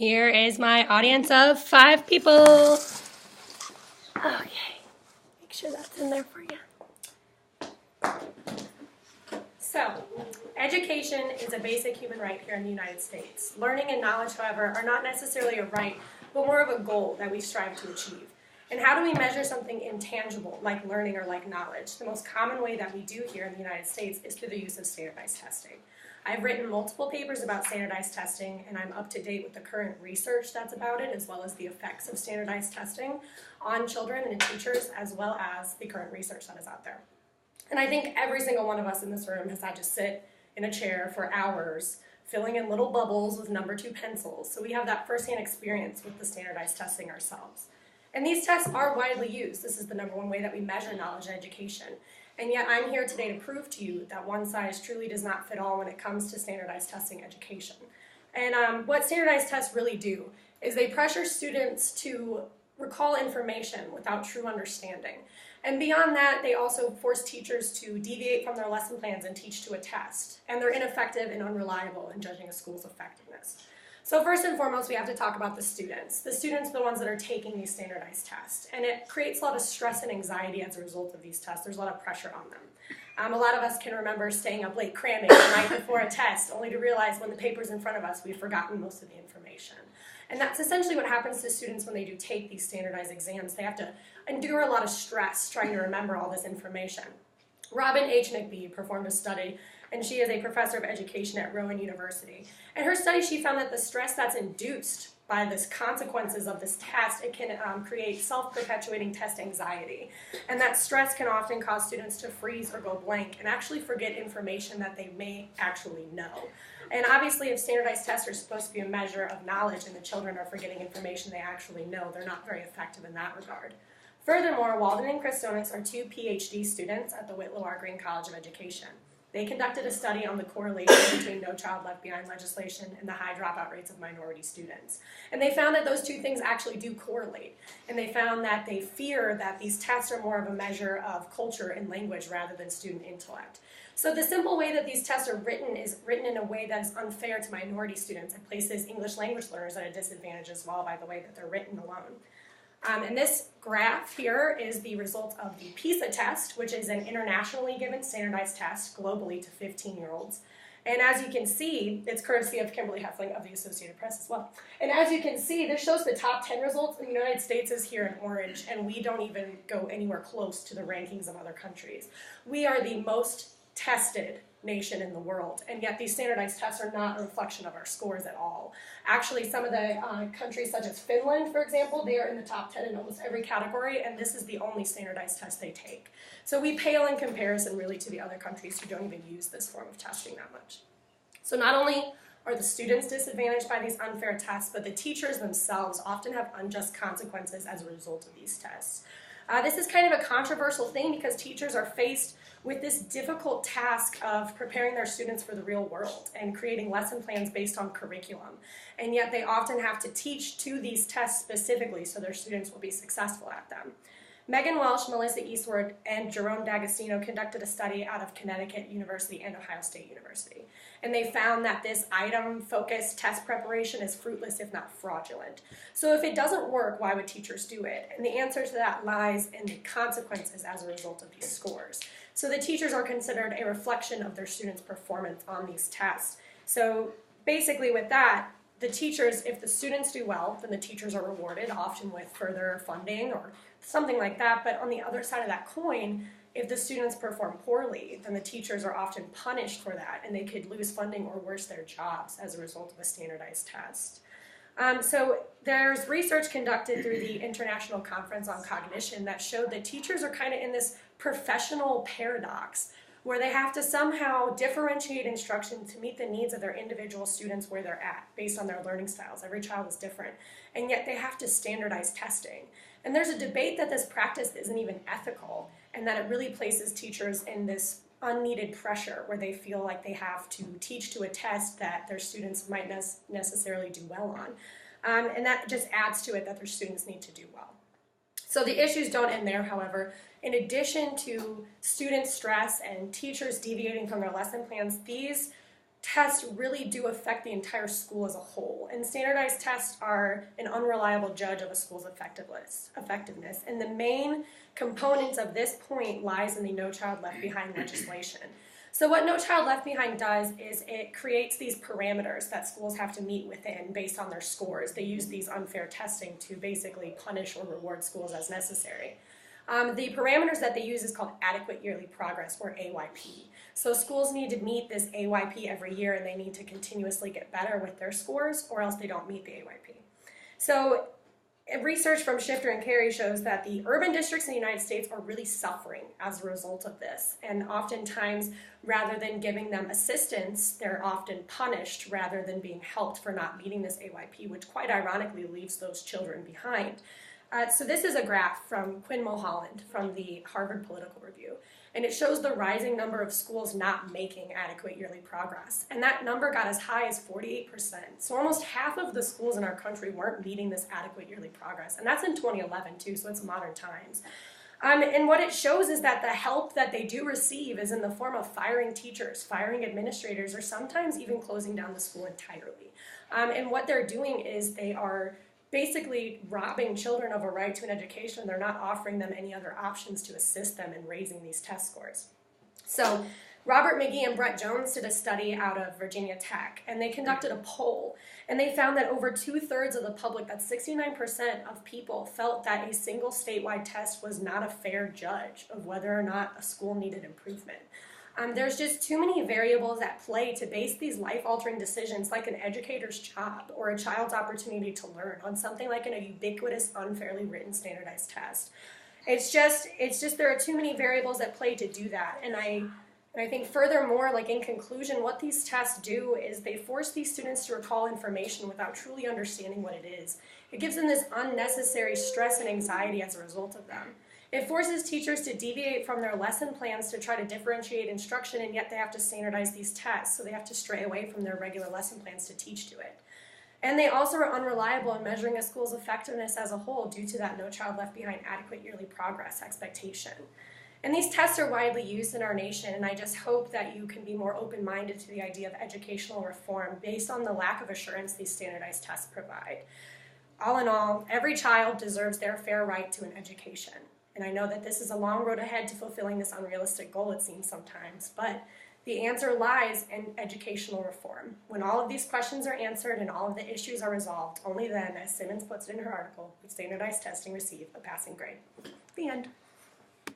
Here is my audience of 5 people. Okay, make sure that's in there for you. So, education is a basic human right here in the United States. Learning and knowledge, however, are not necessarily a right, but more of a goal that we strive to achieve. And how do we measure something intangible, like learning or like knowledge? The most common way that we do here in the United States is through the use of standardized testing. I've written multiple papers about standardized testing, and I'm up to date with the current research that's about it, as well as the effects of standardized testing on children and teachers, as well as the current research that is out there. And I think every single one of us in this room has had to sit in a chair for hours, filling in little bubbles with number 2 pencils, so we have that firsthand experience with the standardized testing ourselves. And these tests are widely used. This is the number 1 way that we measure knowledge and education. And yet I'm here today to prove to you that one size truly does not fit all when it comes to standardized testing education. And what standardized tests really do is they pressure students to recall information without true understanding. And beyond that, they also force teachers to deviate from their lesson plans and teach to a test. And they're ineffective and unreliable in judging a school's effectiveness. So first and foremost, we have to talk about the students. The students are the ones that are taking these standardized tests. And it creates a lot of stress and anxiety as a result of these tests. There's a lot of pressure on them. A lot of us can remember staying up late cramming the night before a test, only to realize when the paper's in front of us, we've forgotten most of the information. And that's essentially what happens to students when they do take these standardized exams. They have to endure a lot of stress trying to remember all this information. Robin H. McBee performed a study, and she is a professor of education at Rowan University. In her study, she found that the stress that's induced by the consequences of this test, it can create self-perpetuating test anxiety. And that stress can often cause students to freeze or go blank and actually forget information that they may actually know. And obviously, if standardized tests are supposed to be a measure of knowledge and the children are forgetting information they actually know, they're not very effective in that regard. Furthermore, Walden and Christonis are 2 PhD students at the Whitlow R. Green College of Education. They conducted a study on the correlation between No Child Left Behind legislation and the high dropout rates of minority students. And they found that those 2 things actually do correlate. And they found that they fear that these tests are more of a measure of culture and language rather than student intellect. So the simple way that these tests are written is written in a way that is unfair to minority students and places English language learners at a disadvantage as well by the way that they're written alone. And this graph here is the result of the PISA test, which is an internationally given standardized test globally to 15-year-olds. And as you can see, it's courtesy of Kimberly Heffling of the Associated Press as well. And as you can see, this shows the top 10 results in the United States is here in orange, and we don't even go anywhere close to the rankings of other countries. We are the most tested nation in the world, and yet these standardized tests are not a reflection of our scores at all. Actually, some of the countries such as Finland, for example, they are in the top 10 in almost every category, and this is the only standardized test they take. So we pale in comparison really to the other countries who don't even use this form of testing that much. So not only are the students disadvantaged by these unfair tests, but the teachers themselves often have unjust consequences as a result of these tests. This is kind of a controversial thing because teachers are faced with this difficult task of preparing their students for the real world and creating lesson plans based on curriculum. And yet they often have to teach to these tests specifically so their students will be successful at them. Megan Welsh, Melissa Eastward, and Jerome D'Agostino conducted a study out of Connecticut University and Ohio State University. And they found that this item-focused test preparation is fruitless, if not fraudulent. So if it doesn't work, why would teachers do it? And the answer to that lies in the consequences as a result of these scores. So the teachers are considered a reflection of their students' performance on these tests. So basically with that, the teachers, if the students do well, then the teachers are rewarded, often with further funding or something like that. But on the other side of that coin, if the students perform poorly, then the teachers are often punished for that, and they could lose funding or worse their jobs as a result of a standardized test. So there's research conducted through the International Conference on Cognition that showed that teachers are kind of in this professional paradox where they have to somehow differentiate instruction to meet the needs of their individual students where they're at based on their learning styles. Every child is different, and yet they have to standardize testing. And there's a debate that this practice isn't even ethical and that it really places teachers in this unneeded pressure where they feel like they have to teach to a test that their students might necessarily do well on. And that just adds to it that their students need to do well. So the issues don't end there, however. In addition to student stress and teachers deviating from their lesson plans, these tests really do affect the entire school as a whole. And standardized tests are an unreliable judge of a school's effectiveness. And the main components of this point lies in the No Child Left Behind legislation. So what No Child Left Behind does is it creates these parameters that schools have to meet within based on their scores. They use these unfair testing to basically punish or reward schools as necessary. The parameters that they use is called adequate yearly progress, or AYP. So schools need to meet this AYP every year, and they need to continuously get better with their scores, or else they don't meet the AYP. So research from Shifter and Carey shows that the urban districts in the United States are really suffering as a result of this. And oftentimes, rather than giving them assistance, they're often punished rather than being helped for not meeting this AYP, which quite ironically leaves those children behind. So this is a graph from Quinn Mulholland from the Harvard Political Review, and it shows the rising number of schools not making adequate yearly progress. And that number got as high as 48%. So almost half of the schools in our country weren't meeting this adequate yearly progress. And that's in 2011 too, so it's modern times. And what it shows is that the help that they do receive is in the form of firing teachers, firing administrators, or sometimes even closing down the school entirely. And what they're doing is they are basically robbing children of a right to an education. They're not offering them any other options to assist them in raising these test scores. So Robert McGee and Brett Jones did a study out of Virginia Tech, and they conducted a poll, and they found that over 2/3 of the public, that's 69% of people, felt that a single statewide test was not a fair judge of whether or not a school needed improvement. There's just too many variables at play to base these life-altering decisions, like an educator's job or a child's opportunity to learn, on something like a ubiquitous, unfairly written standardized test. It's just there are too many variables at play to do that. And I think furthermore, like in conclusion, what these tests do is they force these students to recall information without truly understanding what it is. It gives them this unnecessary stress and anxiety as a result of them. It forces teachers to deviate from their lesson plans to try to differentiate instruction, and yet they have to standardize these tests, so they have to stray away from their regular lesson plans to teach to it. And they also are unreliable in measuring a school's effectiveness as a whole due to that No Child Left Behind adequate yearly progress expectation. And these tests are widely used in our nation, and I just hope that you can be more open-minded to the idea of educational reform based on the lack of assurance these standardized tests provide. All in all, every child deserves their fair right to an education. And I know that this is a long road ahead to fulfilling this unrealistic goal, it seems sometimes, but the answer lies in educational reform. When all of these questions are answered and all of the issues are resolved, only then, as Simmons puts it in her article, would standardized testing receive a passing grade. The end.